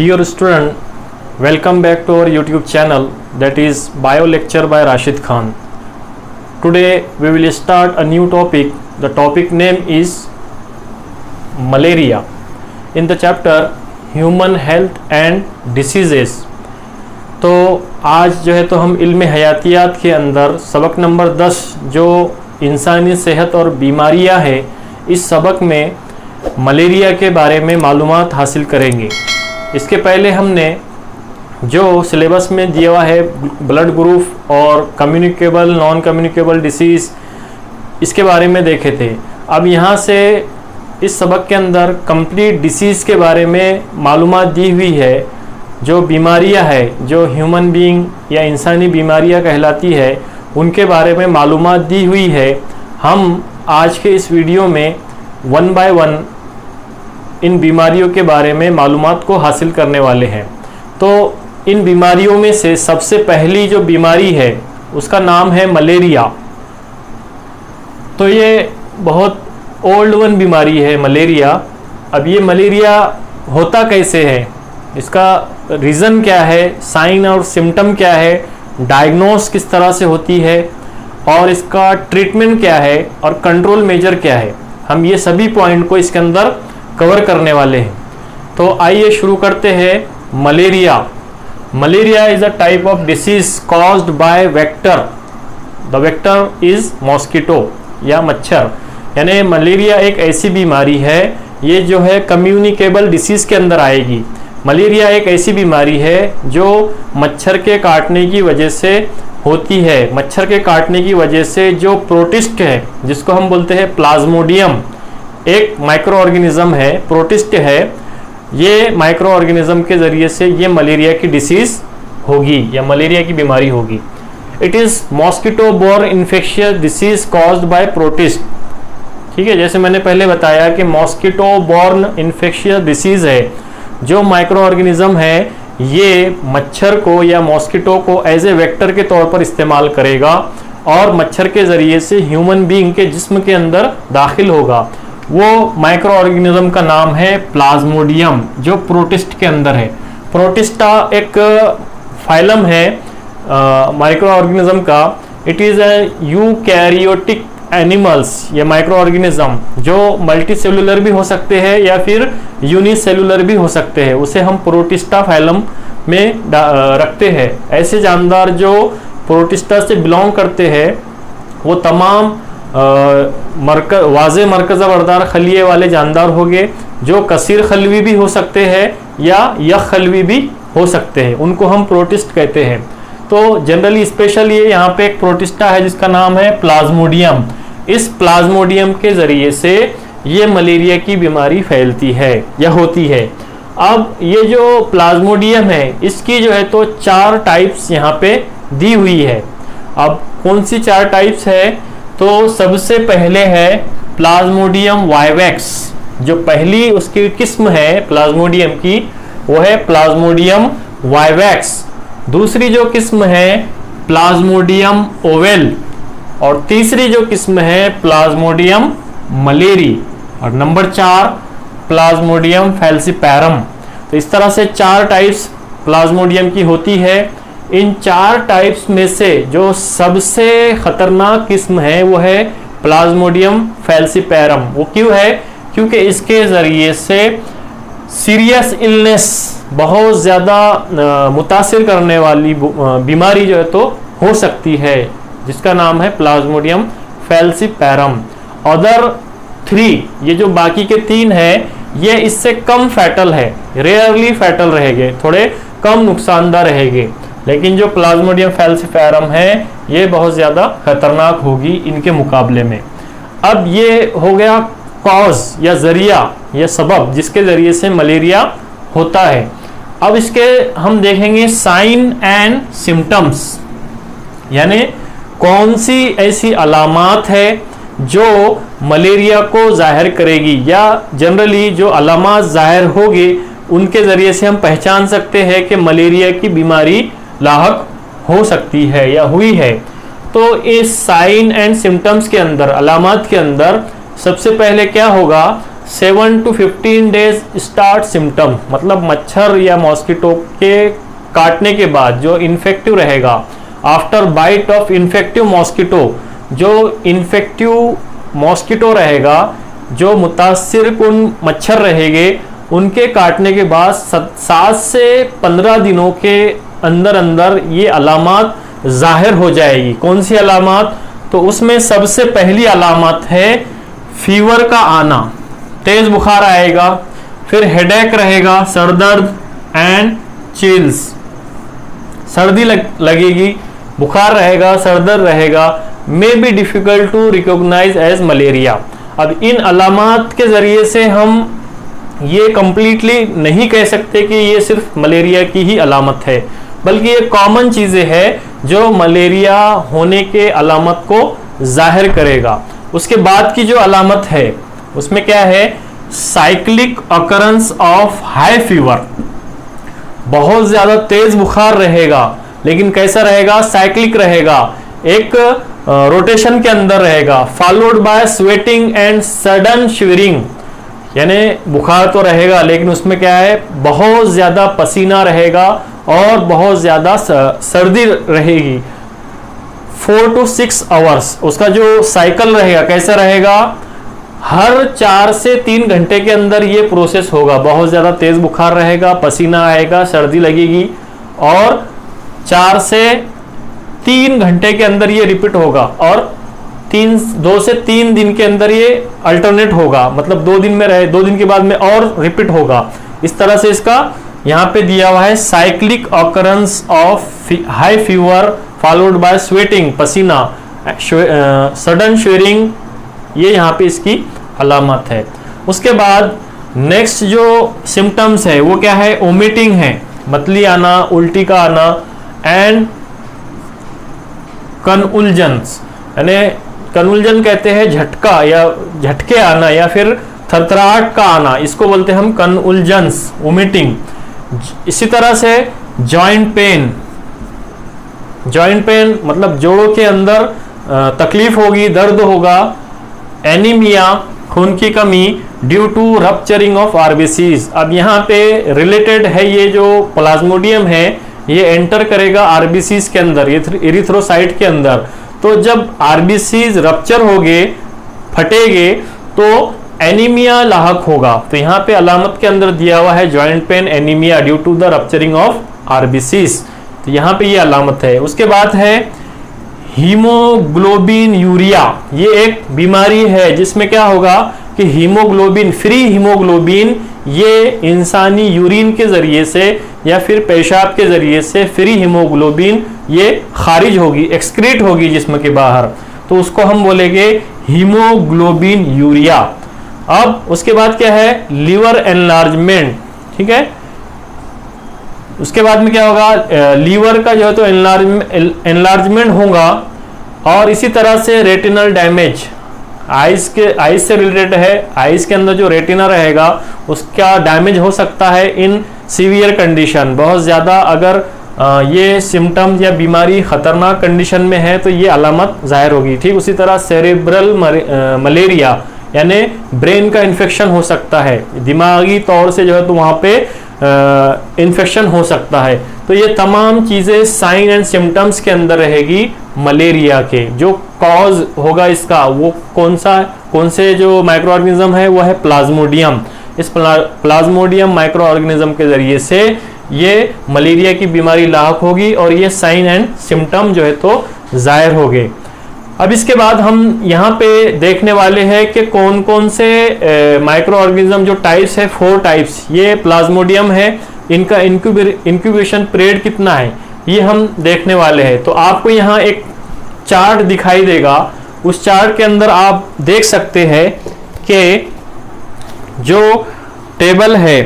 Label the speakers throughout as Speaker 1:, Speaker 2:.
Speaker 1: Dear student, welcome back to our YouTube channel, that is Bio Lecture by Rashid Khan. Today we will start a new topic. The topic name is malaria. In the chapter Human Health and Diseases. तो आज जो है तो हम इल्म हयातियात के अंदर सबक नंबर 10 जो इंसानी सेहत और बीमारियां है, इस सबक में मलेरिया के बारे में मालूमात हासिल करेंगे। इसके पहले हमने जो सिलेबस में दिया हुआ है ब्लड ग्रुप और कम्युनिकेबल नॉन कम्युनिकेबल डिसीज़, इसके बारे में देखे थे। अब यहाँ से इस सबक के अंदर कंप्लीट डिसीज़ के बारे में मालूमात दी हुई है। जो बीमारियाँ है, जो ह्यूमन बीइंग या इंसानी बीमारियाँ कहलाती है, उनके बारे में मालूमात दी हुई है। हम आज के इस वीडियो में 1 बाय 1 इन बीमारियों के बारे में मालूमात को हासिल करने वाले हैं। तो इन बीमारियों में से सबसे पहली जो बीमारी है उसका नाम है मलेरिया। तो ये बहुत ओल्ड वन बीमारी है मलेरिया। अब ये मलेरिया होता कैसे है, इसका रीज़न क्या है, साइन और सिम्टम क्या है, डायग्नोस किस तरह से होती है और इसका ट्रीटमेंट क्या है और कंट्रोल मेजर क्या है, हम ये सभी पॉइंट को इसके अंदर कवर करने वाले हैं। तो आइए शुरू करते हैं। Malaria is a type of disease caused by vector. The vector is mosquito या मच्छर। यानी मलेरिया एक ऐसी बीमारी है, ये जो है कम्युनिकेबल डिसीज़ के अंदर आएगी। मलेरिया एक ऐसी बीमारी है जो मच्छर के काटने की वजह से होती है। मच्छर के काटने की वजह से जो प्रोटिस्ट है, जिसको हम बोलते हैं प्लाज्मोडियम, एक माइक्रो ऑर्गेनिज्म है, प्रोटिस्ट है, ये माइक्रो ऑर्गेनिज्म के ज़रिए से ये मलेरिया की डिसीज़ होगी या मलेरिया की बीमारी होगी। It is mosquito borne infectious disease caused by protist. ठीक है, जैसे मैंने पहले बताया कि मॉस्किटो बोर्न इन्फेक्शियस डिसीज़ है। जो माइक्रो ऑर्गेनिज्म है ये मच्छर को या मॉस्किटो को एज ए वेक्टर के तौर पर इस्तेमाल करेगा और मच्छर के ज़रिए से ह्यूमन बीइंग के जिस्म के अंदर दाखिल होगा। वो माइक्रो ऑर्गेनिज्म का नाम है प्लाज्मोडियम, जो प्रोटिस्ट के अंदर है। प्रोटिस्टा एक फाइलम है माइक्रो ऑर्गेनिज्म का। It is a eukaryotic animals, ये माइक्रो ऑर्गेनिज्म जो मल्टी सेलुलर भी हो सकते हैं या फिर यूनिसेलुलर भी हो सकते हैं, उसे हम प्रोटिस्टा फाइलम में रखते हैं। ऐसे जानदार जो प्रोटिस्टा से बिलोंग करते हैं वो तमाम वाज़े मरकज़ा बरदार खलिए वाले जानदार होंगे, जो कसीर खलवी भी हो सकते हैं या यख खलवी भी हो सकते हैं, उनको हम प्रोटिस्ट कहते हैं। तो जनरली स्पेशल ये यहाँ पे एक प्रोटिस्टा है जिसका नाम है प्लाज्मोडियम। इस प्लाज्मोडियम के ज़रिए से ये मलेरिया की बीमारी फैलती है या होती है। अब ये जो प्लाज्मोडियम है इसकी जो है तो 4 टाइप्स यहाँ पे दी हुई है। अब कौन सी 4 टाइप्स है, तो सबसे पहले है प्लाज्मोडियम वाइवेक्स। जो पहली उसकी किस्म है प्लाज्मोडियम की वो है प्लाज्मोडियम वाइवेक्स। दूसरी जो किस्म है प्लाज्मोडियम ओवेल और तीसरी जो किस्म है प्लाज्मोडियम मलेरी और नंबर 4 प्लाज्मोडियम फैल्सीपैरम। तो इस तरह से 4 टाइप्स प्लाज्मोडियम की होती है। इन 4 टाइप्स में से जो सबसे खतरनाक किस्म है वो है प्लाज्मोडियम फैल्सीपैरम। वो क्यों है? क्योंकि इसके ज़रिए से सीरियस इलनेस, बहुत ज़्यादा मुतासिर करने वाली बीमारी जो है तो हो सकती है, जिसका नाम है प्लाज्मोडियम फैल्सीपैरम। अदर 3, ये जो बाकी के 3 है, ये इससे कम फैटल है, रेयरली फैटल रहेंगे, थोड़े कम नुकसानदार रहेंगे। लेकिन जो प्लाज्मोडियम फैल्सीपैरम है ये बहुत ज़्यादा खतरनाक होगी इनके मुकाबले में। अब ये हो गया कॉज या ज़रिया या सबब जिसके ज़रिए से मलेरिया होता है। अब इसके हम देखेंगे साइन एंड सिम्टम्स, यानी कौन सी ऐसी अलामात है जो मलेरिया को जाहिर करेगी या जनरली जो अलामात जाहिर होगी उनके ज़रिए से हम पहचान सकते हैं कि मलेरिया की बीमारी लाहक हो सकती है या हुई है। तो इस साइन एंड सिम्टम्स के अंदर, अलामात के अंदर सबसे पहले क्या होगा, 7 to 15 डेज स्टार्ट सिम्टम, मतलब मच्छर या मॉस्किटो के काटने के बाद जो इन्फेक्टिव रहेगा, after bite of infective mosquito, जो इन्फेक्टिव मॉस्किटो रहेगा, जो मुतासिर कुन मच्छर रहेंगे, उनके काटने के बाद 7 से 15 दिनों के अंदर अंदर ये अलामत जाहिर हो जाएगी। कौन सी अलामत? तो उसमें सबसे पहली अलामत है फीवर का आना, तेज बुखार आएगा, फिर हेडेक रहेगा, सरदर्द एंड चिल्स, सर्दी लगेगी, बुखार रहेगा, सरदर्द रहेगा, may be difficult to recognise as malaria. अब इन अलामत के ज़रिए से हम ये कंप्लीटली नहीं कह सकते कि ये सिर्फ मलेरिया की ही अलामत है, बल्कि ये कॉमन चीज़ें हैं जो मलेरिया होने के अलामत को जाहिर करेगा। उसके बाद की जो अलामत है उसमें क्या है? Cyclic occurrence of high fever, बहुत ज़्यादा तेज बुखार रहेगा, लेकिन कैसा रहेगा? साइक्लिक रहेगा, एक रोटेशन के अंदर रहेगा, followed by sweating and sudden shivering, यानी बुखार तो रहेगा लेकिन उसमें क्या है? बहुत ज़्यादा पसीना रहेगा और बहुत ज़्यादा सर्दी रहेगी। 4 to 6 आवर्स उसका जो साइकिल रहेगा कैसा रहेगा? हर 4 से 3 घंटे के अंदर ये प्रोसेस होगा। बहुत ज़्यादा तेज़ बुखार रहेगा, पसीना आएगा, सर्दी लगेगी और 4 से 3 घंटे के अंदर ये रिपीट होगा और 2 से 3 दिन के अंदर ये अल्टरनेट होगा, मतलब 2 दिन में रहे, 2 दिन के बाद में और रिपीट होगा। इस तरह से इसका यहाँ पे दिया हुआ है cyclic occurrence of high fever followed by sweating, पसीना, सडन शेयरिंग, ये यहाँ पे इसकी अलामत है। उसके बाद नेक्स्ट जो सिम्टम्स है वो क्या है? वोमिटिंग है, मतली आना, उल्टी का आना एंड कन्वुल्जन्स, यानी कन्वुल्जन कहते हैं झटका या झटके आना या फिर थरथराहट का आना, इसको बोलते हैं हम कन्वुल्जन्स, वोमिटिंग। इसी तरह से जॉइंट पेन, जॉइंट पेन मतलब जोड़ों के अंदर तकलीफ होगी, दर्द होगा। एनीमिया, खून की कमी due to rupturing of RBCs. अब यहाँ पे रिलेटेड है, ये जो प्लाज्मोडियम है ये एंटर करेगा आरबीसीज के अंदर, एरिथ्रोसाइट के अंदर। तो जब आरबीसीज रप्चर होगे, फटेगे, तो एनीमिया लाहक होगा। तो यहाँ पे अलामत के अंदर दिया हुआ है joint pain, anaemia due to the rupturing of RBCs, तो यहाँ पे ये अलामत है। उसके बाद है हीमोग्लोबिन यूरिया, ये एक बीमारी है जिसमें क्या होगा कि हीमोग्लोबिन, फ्री हीमोग्लोबिन, ये इंसानी यूरिन के जरिए से या फिर पेशाब के जरिए से फ्री हीमोग्लोबिन ये खारिज होगी, एक्सक्रीट होगी जिस्म के बाहर, तो उसको हम बोलेंगे हीमोग्लोबिन यूरिया। अब उसके बाद क्या है? लीवर एनलार्जमेंट, ठीक है। उसके बाद में क्या होगा? लीवर का जो है तो एनलार्जमेंट होगा और इसी तरह से रेटिनल डैमेज, आइज से रिलेटेड है। आइज के अंदर जो रेटिना रहेगा उसका डैमेज हो सकता है इन सीवियर कंडीशन, बहुत ज़्यादा अगर ये सिम्टम्स या बीमारी खतरनाक कंडीशन में है तो ये अलामत जाहिर होगी, ठीक। उसी तरह सेरेब्रल मलेरिया यानी ब्रेन का इन्फेक्शन हो सकता है, दिमागी तौर से जो है तो वहाँ पे इन्फेक्शन हो सकता है। तो ये तमाम चीज़ें साइन एंड सिम्टम्स के अंदर रहेगी मलेरिया के। जो कॉज होगा इसका वो कौन से जो माइक्रो ऑर्गेनिज्म है वो है प्लाज्मोडियम। इस प्लाज्मोडियम माइक्रो ऑर्गेनिज्म के जरिए से ये मलेरिया की बीमारी लाक होगी और ये साइन एंड सिम्टम जो है तो जाहिर हो गए। अब इसके बाद हम यहाँ पे देखने वाले हैं कि कौन कौन से माइक्रो ऑर्गेनिज्म जो टाइप्स है, 4 टाइप्स। ये प्लाज्मोडियम है, इनका इंक्यूबेशन पीरियड कितना है ये हम देखने वाले हैं। तो आपको यहाँ एक चार्ट दिखाई देगा, उस चार्ट के अंदर आप देख सकते हैं कि जो टेबल है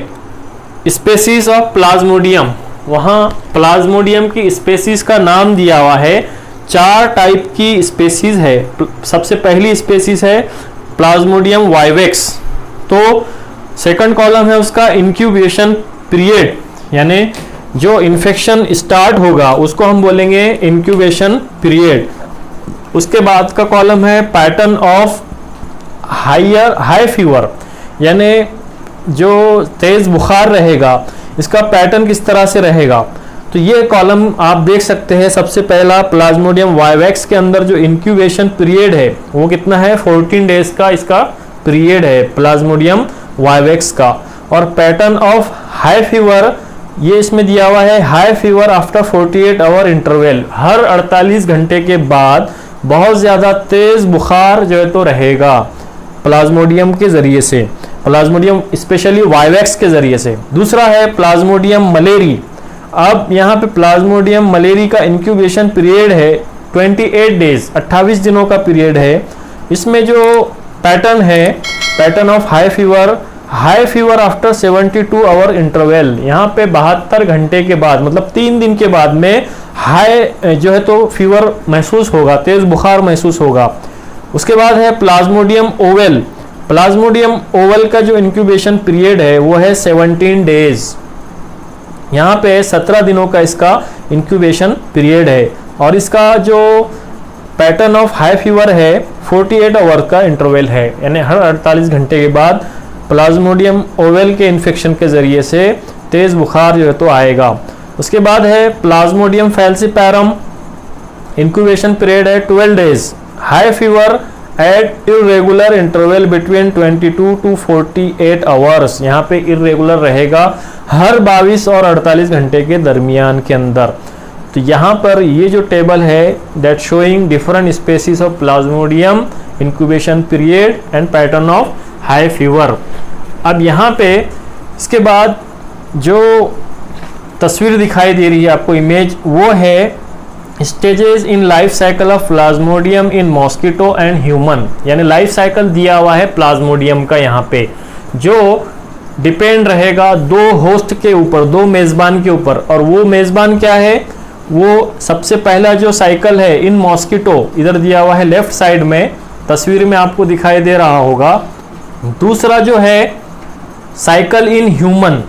Speaker 1: स्पेसीज ऑफ प्लाज्मोडियम, वहाँ प्लाज्मोडियम की स्पेसीज का नाम दिया हुआ है। 4 टाइप की स्पेसीज है। सबसे पहली स्पेसीज है प्लाज्मोडियम वाइवेक्स। तो सेकंड कॉलम है उसका इंक्यूबेशन पीरियड, यानी जो इन्फेक्शन स्टार्ट होगा उसको हम बोलेंगे इंक्यूबेशन पीरियड। उसके बाद का कॉलम है पैटर्न ऑफ हाई फीवर, यानी जो तेज़ बुखार रहेगा इसका पैटर्न किस तरह से रहेगा। तो ये कॉलम आप देख सकते हैं। सबसे पहला प्लाज्मोडियम वाइवेक्स के अंदर जो इंक्यूबेशन पीरियड है वो कितना है, 14 डेज का इसका पीरियड है प्लाज्मोडियम वाइवेक्स का। और पैटर्न ऑफ हाई फीवर ये इसमें दिया हुआ है, high fever after 48 hour interval, हर 48 घंटे के बाद बहुत ज़्यादा तेज़ बुखार जो है तो रहेगा प्लाज्मोडियम के ज़रिए से, प्लाज्मोडियम स्पेशली वाइवेक्स के ज़रिए से। दूसरा है प्लाज्मोडियम मलेरी। अब यहाँ पे प्लाज्मोडियम मलेरी का इंक्यूबेशन पीरियड है 28 डेज, 28 दिनों का पीरियड है। इसमें जो पैटर्न है, pattern of high fever after 72 hour interval, यहाँ पे 72 घंटे के बाद मतलब 3 दिन के बाद में हाई जो है तो फीवर महसूस होगा, तेज़ बुखार महसूस होगा। उसके बाद है प्लाज्मोडियम ओवल। प्लाज्मोडियम ओवल का जो इंक्यूबेशन पीरियड है वो है 17 डेज, यहाँ पे 17 दिनों का इसका इंक्यूबेशन पीरियड है। और इसका जो पैटर्न ऑफ हाई फीवर है 48 आवर का इंटरवल है, यानी हर 48 घंटे के बाद प्लाज्मोडियम ओवल के इन्फेक्शन के ज़रिए से तेज़ बुखार जो है तो आएगा। उसके बाद है प्लाज्मोडियम फैल्सीपैरम, इंक्यूबेशन पीरियड है 12 days, high fever at irregular interval between 22 to 48 hours, यहाँ पे इरेगुलर रहेगा हर 22 और 48 घंटे के दरमियान के अंदर। तो यहाँ पर ये जो टेबल है that showing different species of Plasmodium, incubation period and pattern of high fever. अब यहाँ पे इसके बाद जो तस्वीर दिखाई दे रही है आपको इमेज, वो है stages in life cycle of Plasmodium in mosquito and human, यानी लाइफ साइकिल दिया हुआ है प्लाज्मोडियम का यहाँ पे, जो डिपेंड रहेगा दो होस्ट के ऊपर, दो मेज़बान के ऊपर। और वो मेज़बान क्या है, वो सबसे पहला जो साइकिल है इन मॉस्किटो, इधर दिया हुआ है लेफ्ट साइड में, तस्वीर में आपको दिखाई दे रहा होगा। दूसरा जो है साइकिल इन ह्यूमन,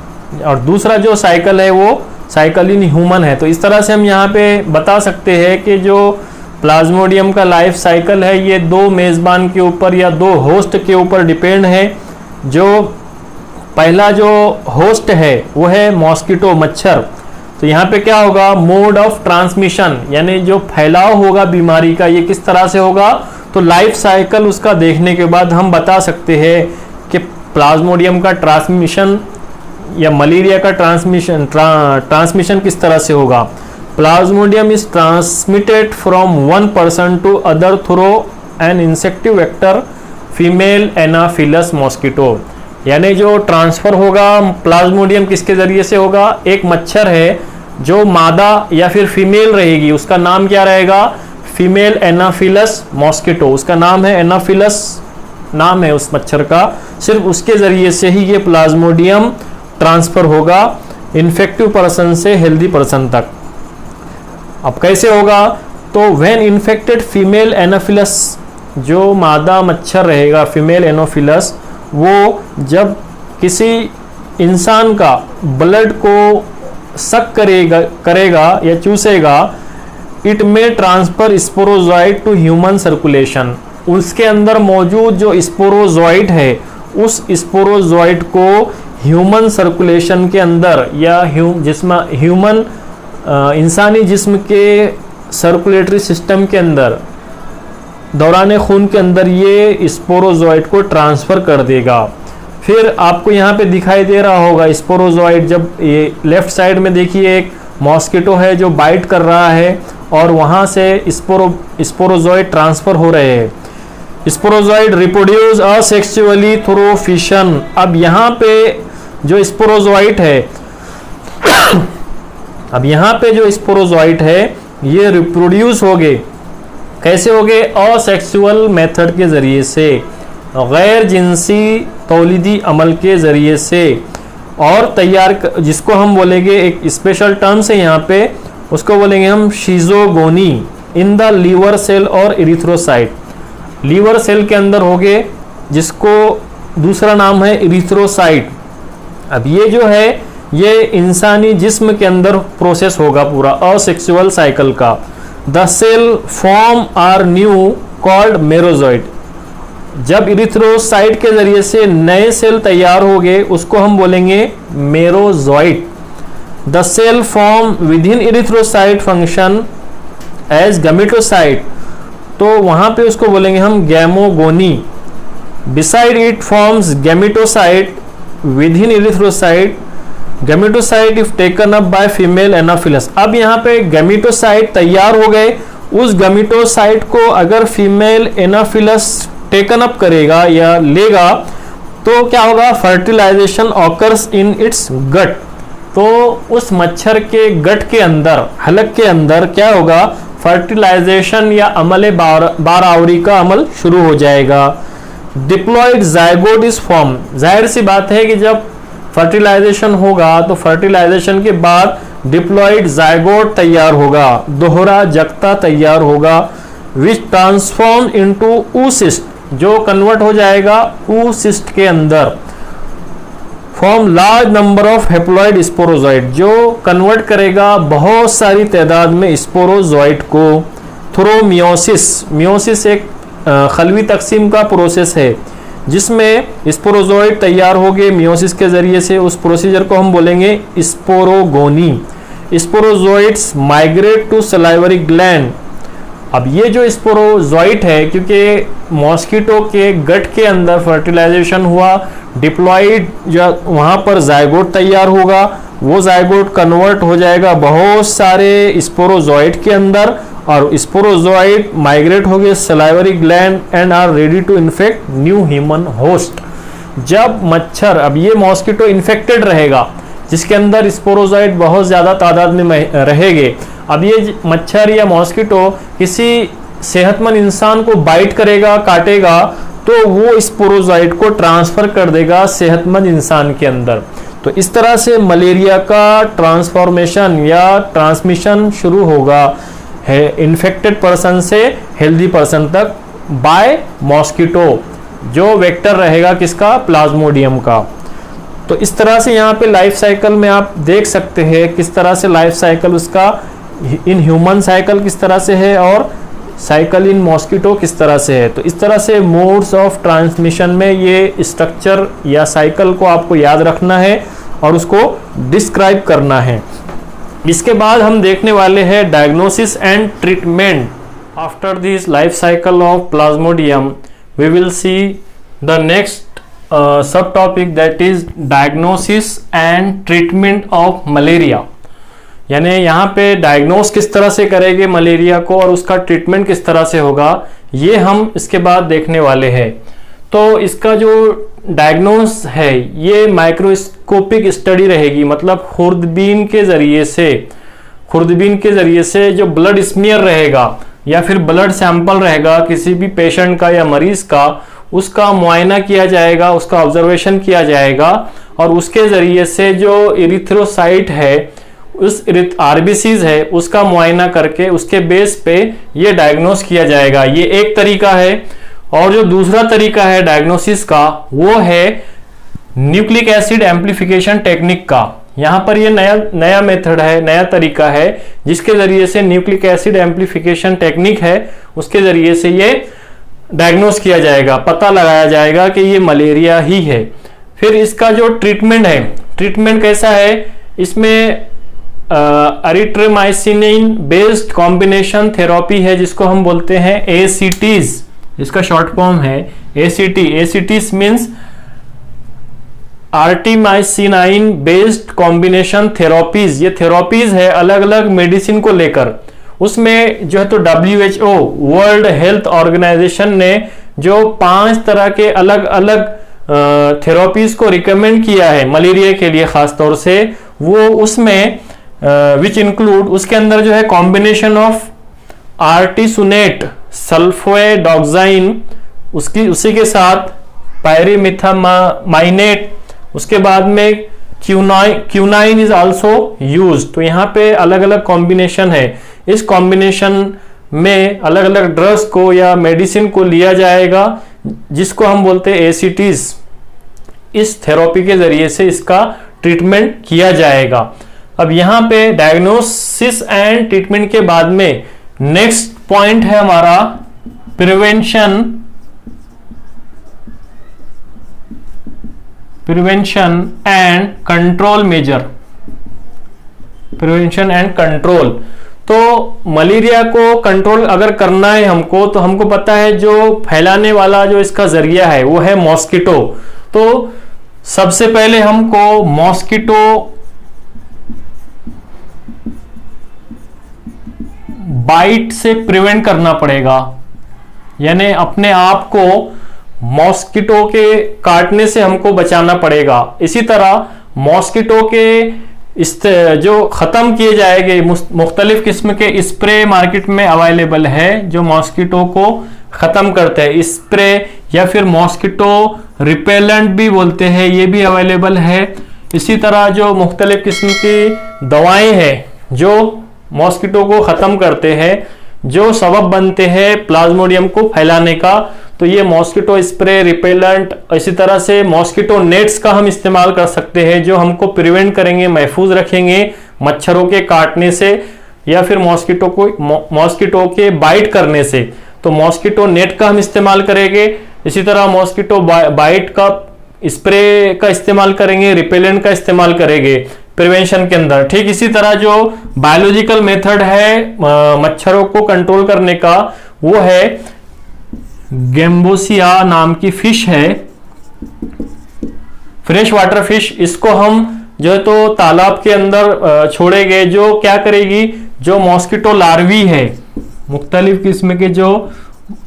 Speaker 1: और दूसरा जो साइकिल है वो साइकिल इन ह्यूमन है। तो इस तरह से हम यहाँ पे बता सकते हैं कि जो प्लाज्मोडियम का लाइफ साइकिल है ये दो मेज़बान के ऊपर या दो होस्ट के ऊपर डिपेंड है। जो पहला जो होस्ट है वो है मॉस्किटो, मच्छर। तो यहाँ पे क्या होगा, मोड ऑफ ट्रांसमिशन, यानी जो फैलाव होगा बीमारी का ये किस तरह से होगा, तो लाइफ साइकिल उसका देखने के बाद हम बता सकते हैं कि प्लाज्मोडियम का ट्रांसमिशन या मलेरिया का ट्रांसमिशन किस तरह से होगा। Plasmodium is transmitted from one person to other through an insective vector female anopheles mosquito, यानी जो ट्रांसफर होगा प्लाज्मोडियम किसके जरिए से होगा, एक मच्छर है जो मादा या फिर फीमेल रहेगी, उसका नाम क्या रहेगा, फीमेल एनाफिलस मॉस्किटो, उसका नाम है एनाफिलस, नाम है उस मच्छर का। सिर्फ उसके जरिए से ही ये प्लाज्मोडियम ट्रांसफर होगा इन्फेक्टिव पर्सन से हेल्दी पर्सन तक। अब कैसे होगा, तो व्हेन इन्फेक्टेड फीमेल एनाफिलस, जो मादा मच्छर रहेगा फीमेल एनाफिलस, वो जब किसी इंसान का ब्लड को सक करेगा या चूसेगा, इट में transfer sporozoite to human circulation, उसके अंदर मौजूद जो स्पोरोजोइट है उस स्पोरोजोइट को ह्यूमन सर्कुलेशन के अंदर या ह्यूमन इंसानी जिस्म के सर्कुलेटरी सिस्टम के अंदर, दौरान खून के अंदर ये स्पोरोजोइट को ट्रांसफ़र कर देगा। फिर आपको यहाँ पे दिखाई दे रहा होगा स्पोरोजोइट, जब ये लेफ्ट साइड में देखिए एक मॉस्किटो है जो बाइट कर रहा है और वहाँ से स्पोरोजोइट ट्रांसफ़र हो रहे हैं। Sporozoite reproduce asexually through fission. अब यहाँ पे जो स्पोरोजोइट है अब यहाँ पे जो स्पोरोजोइट है ये रिप्रोड्यूस हो गए, कैसे हो गए, असेक्सुअल मेथड के ज़रिए से, गैर जिनसी तौलीदी अमल के ज़रिए से, और तैयार, जिसको हम बोलेंगे एक स्पेशल टर्म से यहाँ पे, उसको बोलेंगे हम शीजोगोनी इन द लीवर सेल और इरिथ्रोसाइट। लीवर सेल के अंदर हो गए, जिसको दूसरा नाम है इरिथ्रोसाइट। अब ये जो है ये इंसानी जिस्म के अंदर प्रोसेस होगा पूरा असेक्सुअल साइकिल का। The cell form are new called merozoite. जब इरिथ्रोसाइट के जरिए से नए सेल तैयार हो गए उसको हम बोलेंगे merozoite. The cell form with in erythrocyte function as gametocyte, तो वहां पे उसको बोलेंगे हम gamogony. Beside it forms gametocyte with in erythrocyte, gametocyte if taken up by female Anopheles. अब यहाँ पे गैमेटोसाइट तैयार हो गए, उस गैमेटोसाइट को अगर फीमेल एनाफिलस टेकन अप करेगा या लेगा तो क्या होगा, fertilisation occurs in its gut. तो उस मच्छर के गट के अंदर, हलक के अंदर क्या होगा, फर्टिलाइजेशन या अमल बारावरी का अमल शुरू हो जाएगा। Diploid zygote is form. जाहिर सी बात है कि जब फर्टिलाइजेशन होगा तो फर्टिलाइजेशन के बाद डिप्लॉइड जायगोट तैयार होगा, दोहरा जगता तैयार होगा, विच ट्रांसफॉर्म इनटू oocyst, जो कन्वर्ट हो जाएगा oocyst के अंदर। Form large number of haploid sporozoite, जो कन्वर्ट करेगा बहुत सारी तादाद में स्पोरोजोइट को। थ्रो मियोसिस, मियोसिस एक खलवी तकसीम का प्रोसेस है जिसमें स्पोरोजोइट तैयार हो गए मियोसिस के जरिए से, उस प्रोसीजर को हम बोलेंगे sporogony. Sporozoites migrate to salivary gland. अब ये जो स्पोरोजोइट है, क्योंकि मॉस्किटो के गट के अंदर फर्टिलाइजेशन हुआ, डिप्लॉइड जो वहाँ पर जायगोट तैयार होगा, वो जायगोट कन्वर्ट हो जाएगा बहुत सारे स्पोरोजोइट के अंदर, और स्पोरोजोइट माइग्रेट हो गए salivary gland and are ready to infect new human host. जब मच्छर, अब ये मॉस्किटो इन्फेक्टेड रहेगा जिसके अंदर स्पोरोजोइट बहुत ज़्यादा तादाद में रहेंगे। अब ये मच्छर या मॉस्किटो किसी सेहतमंद इंसान को बाइट करेगा, काटेगा, तो वो स्पोरोजोइट को ट्रांसफ़र कर देगा सेहतमंद इंसान के अंदर। तो इस तरह से मलेरिया का ट्रांसफॉर्मेशन या ट्रांसमिशन शुरू होगा है इन्फेक्टेड पर्सन से हेल्दी पर्सन तक बाय मॉस्किटो, जो वेक्टर रहेगा किसका, प्लाज्मोडियम का। तो इस तरह से यहाँ पे लाइफ साइकिल में आप देख सकते हैं किस तरह से लाइफ साइकिल उसका इन ह्यूमन साइकिल किस तरह से है और साइकिल इन मॉस्किटो किस तरह से है। तो इस तरह से मोड्स ऑफ ट्रांसमिशन में ये स्ट्रक्चर या साइकिल को आपको याद रखना है और उसको डिस्क्राइब करना है। इसके बाद हम देखने वाले हैं diagnosis and treatment. After this life cycle of Plasmodium we will see the next sub topic that is diagnosis and treatment of malaria. यानी यहाँ पे डायग्नोस किस तरह से करेंगे मलेरिया को और उसका ट्रीटमेंट किस तरह से होगा, ये हम इसके बाद देखने वाले हैं। तो इसका जो डायग्नोस है ये माइक्रोस्कोपिक स्टडी रहेगी, मतलब खुर्दबीन के ज़रिए से जो ब्लड स्मीयर रहेगा या फिर ब्लड सैंपल रहेगा किसी भी पेशेंट का या मरीज का, उसका मुआयना किया जाएगा, उसका ऑब्जर्वेशन किया जाएगा और उसके ज़रिए से जो इरिथ्रोसाइट है, उस आरबीसीज है, उसका मुआयना करके उसके बेस पे ये डायग्नोस किया जाएगा। ये एक तरीका है। और जो दूसरा तरीका है डायग्नोसिस का वो है न्यूक्लिक एसिड एम्प्लीफिकेशन टेक्निक का। यहाँ पर ये नया मेथड है, नया तरीका है जिसके ज़रिए से न्यूक्लिक एसिड एम्प्लीफिकेशन टेक्निक है, उसके ज़रिए से ये डायग्नोस किया जाएगा, पता लगाया जाएगा कि ये मलेरिया ही है। फिर इसका जो ट्रीटमेंट है, ट्रीटमेंट कैसा है, इसमें एरिथ्रोमाइसिन बेस्ड कॉम्बिनेशन थेरेपी है जिसको हम बोलते हैं ACTs, इसका शॉर्ट फॉर्म है ACTs means artemisinin based combination therapies. ये थेरेपीज है अलग अलग मेडिसिन को लेकर, उसमें जो है तो WHO वर्ल्ड हेल्थ ऑर्गेनाइजेशन ने जो 5 तरह के अलग अलग थेरेपीज को रिकमेंड किया है मलेरिया के लिए खास तौर से, वो उसमें विच इंक्लूड, उसके अंदर जो है कॉम्बिनेशन ऑफ आर्टिसुनेट सल्फोएडॉक्साइन, उसी के साथ पायरीमिथामाइनेट, उसके बाद में क्यूनाइन इज आल्सो यूज्ड। तो यहाँ पे अलग अलग कॉम्बिनेशन है, इस कॉम्बिनेशन में अलग अलग ड्रग्स को या मेडिसिन को लिया जाएगा जिसको हम बोलते हैं ACTs। इस थेरेपी के जरिए से इसका ट्रीटमेंट किया जाएगा। अब यहाँ पे डायग्नोसिस एंड ट्रीटमेंट के बाद में नेक्स्ट पॉइंट है हमारा prevention prevention and control measure, prevention and control. तो मलेरिया को कंट्रोल अगर करना है हमको, तो हमको पता है जो फैलाने वाला जो इसका जरिया है वो है मॉस्किटो। तो सबसे पहले हमको मॉस्किटो बाइट से प्रिवेंट करना पड़ेगा, यानी अपने आप को मॉस्किटो के काटने से हमको बचाना पड़ेगा। इसी तरह मॉस्किटो के जो ख़त्म किए जाएंगे, मुख्तलिफ किस्म के स्प्रे मार्केट में अवेलेबल है जो मॉस्किटो को ख़त्म करते हैं। स्प्रे या फिर मॉस्किटो रिपेलेंट भी बोलते हैं, ये भी अवेलेबल है। इसी तरह जो मुख्तलिफ किस्म की दवाएं हैं जो मॉस्किटो को ख़त्म करते हैं, जो सबब बनते हैं प्लाज्मोडियम को फैलाने का, तो ये मॉस्किटो स्प्रे, रिपेलेंट, इसी तरह से मॉस्किटो नेट्स का हम इस्तेमाल कर सकते हैं जो हमको प्रिवेंट करेंगे, महफूज रखेंगे मच्छरों के काटने से या फिर मॉस्किटो के बाइट करने से। तो मॉस्किटो नेट का हम इस्तेमाल करेंगे। इसी तरह मॉस्किटो बाइट का स्प्रे का इस्तेमाल करेंगे, रिपेलेंट का इस्तेमाल करेंगे प्रिवेंशन के अंदर। ठीक इसी तरह जो बायोलॉजिकल मेथड है मच्छरों को कंट्रोल करने का, वो है गैम्बोसिया नाम की फिश है, फ्रेश वाटर फिश। इसको हम जो है तो तालाब के अंदर छोड़ेंगे, जो क्या करेगी, जो मॉस्किटो लार्वी है, मुख्तलिफ किस्म के जो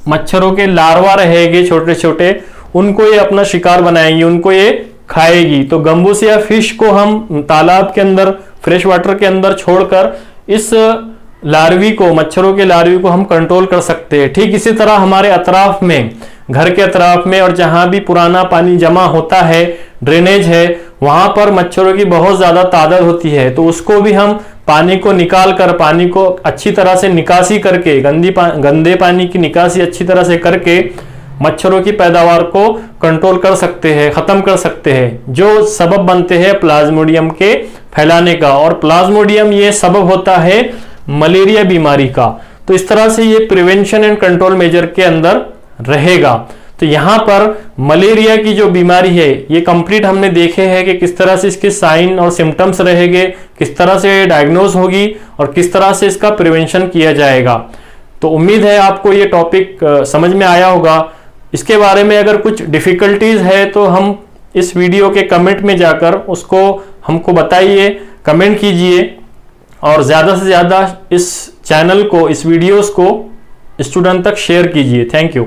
Speaker 1: मच्छरों के लार्वा रहेंगे छोटे छोटे, उनको ये अपना शिकार बनाएंगी, उनको ये खाएगी। तो गैम्बोसिया फिश को हम तालाब के अंदर, फ्रेश वाटर के अंदर छोड़कर इस लार्वी को, मच्छरों के लार्वी को हम कंट्रोल कर सकते हैं। ठीक इसी तरह हमारे अतराफ में, घर के अतराफ में और जहां भी पुराना पानी जमा होता है, ड्रेनेज है, वहां पर मच्छरों की बहुत ज्यादा तादाद होती है। तो उसको भी हम पानी को निकाल कर, पानी को अच्छी तरह से निकासी करके, गंदे पानी की निकासी अच्छी तरह से करके मच्छरों की पैदावार को कंट्रोल कर सकते हैं, खत्म कर सकते हैं, जो सबब बनते हैं प्लाज्मोडियम के फैलाने का। और प्लाज्मोडियम ये सबब होता है मलेरिया बीमारी का। तो इस तरह से ये प्रिवेंशन एंड कंट्रोल मेजर के अंदर रहेगा। तो यहां पर मलेरिया की जो बीमारी है ये कंप्लीट हमने देखे हैं कि किस तरह से इसके साइन और सिम्टम्स रहेंगे, किस तरह से डायग्नोज होगी और किस तरह से इसका प्रिवेंशन किया जाएगा। तो उम्मीद है आपको ये टॉपिक समझ में आया होगा। इसके बारे में अगर कुछ डिफिकल्टीज है तो हम इस वीडियो के कमेंट में जाकर उसको हमको बताइए, कमेंट कीजिए और ज़्यादा से ज़्यादा इस चैनल को, इस वीडियोस को स्टूडेंट तक शेयर कीजिए। Thank you.